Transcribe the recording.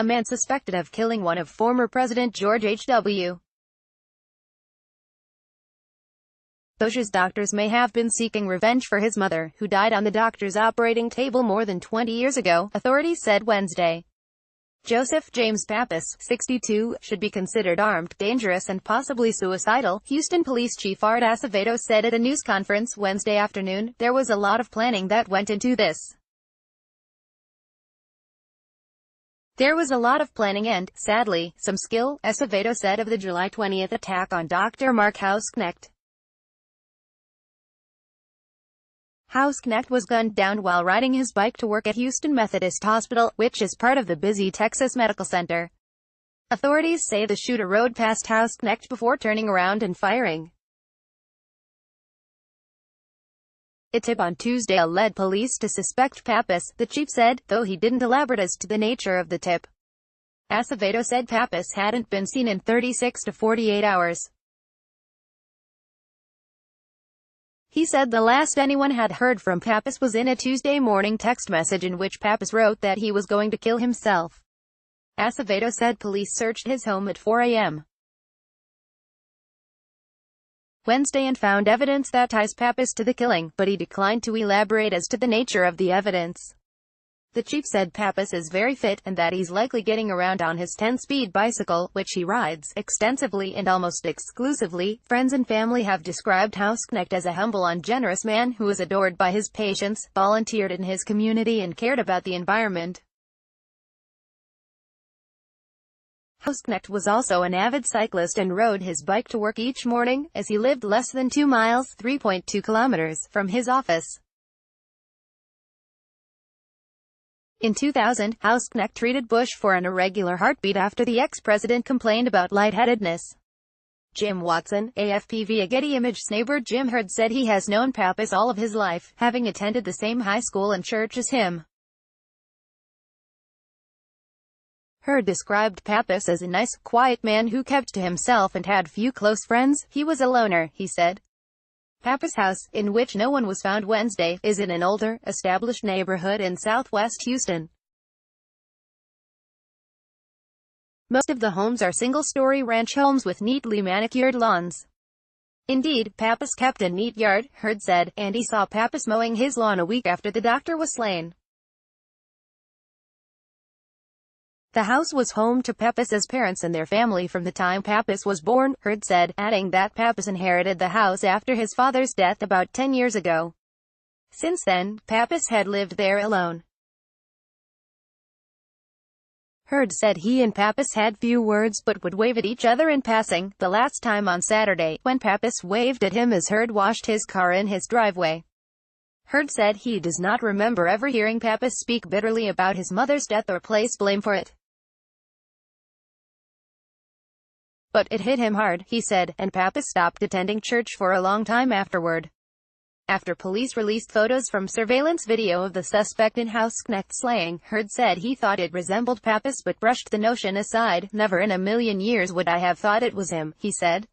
A man suspected of killing one of former President George H.W. Bush's doctors may have been seeking revenge for his mother, who died on the doctor's operating table more than 20 years ago, authorities said Wednesday. Joseph James Pappas, 62, should be considered armed, dangerous and possibly suicidal, Houston Police Chief Art Acevedo said at a news conference Wednesday afternoon. There was a lot of planning that went into this. There was a lot of planning and, sadly, some skill, Acevedo said of the July 20 attack on Dr. Mark Hausknecht. Hausknecht was gunned down while riding his bike to work at Houston Methodist Hospital, which is part of the busy Texas Medical Center. Authorities say the shooter rode past Hausknecht before turning around and firing. A tip on Tuesday led police to suspect Pappas, the chief said, though he didn't elaborate as to the nature of the tip. Acevedo said Pappas hadn't been seen in 36 to 48 hours. He said the last anyone had heard from Pappas was in a Tuesday morning text message in which Pappas wrote that he was going to kill himself. Acevedo said police searched his home at 4 a.m. Wednesday and found evidence that ties Pappas to the killing, but he declined to elaborate as to the nature of the evidence. The chief said Pappas is very fit, and that he's likely getting around on his 10-speed bicycle, which he rides extensively and almost exclusively. Friends and family have described Hausknecht as a humble and generous man who is adored by his patients, volunteered in his community and cared about the environment. Hausknecht was also an avid cyclist and rode his bike to work each morning, as he lived less than 2 miles (3.2 kilometers) from his office. In 2000, Hausknecht treated Bush for an irregular heartbeat after the ex-president complained about lightheadedness. Jim Watson, AFP via Getty Images neighbor Jim Hurd said he has known Pappas all of his life, having attended the same high school and church as him. Hurd described Pappas as a nice, quiet man who kept to himself and had few close friends. He was a loner, he said. Pappas' house, in which no one was found Wednesday, is in an older, established neighborhood in southwest Houston. Most of the homes are single-story ranch homes with neatly manicured lawns. Indeed, Pappas kept a neat yard, Hurd said, and he saw Pappas mowing his lawn a week after the doctor was slain. The house was home to Pappas's parents and their family from the time Pappas was born, Hurd said, adding that Pappas inherited the house after his father's death about 10 years ago. Since then, Pappas had lived there alone. Hurd said he and Pappas had few words but would wave at each other in passing, the last time on Saturday, when Pappas waved at him as Hurd washed his car in his driveway. Hurd said he does not remember ever hearing Pappas speak bitterly about his mother's death or place blame for it. But it hit him hard, he said, and Pappas stopped attending church for a long time afterward. After police released photos from surveillance video of the suspect in Hausknecht's slaying, Hurd said he thought it resembled Pappas but brushed the notion aside. Never in a million years would I have thought it was him, he said.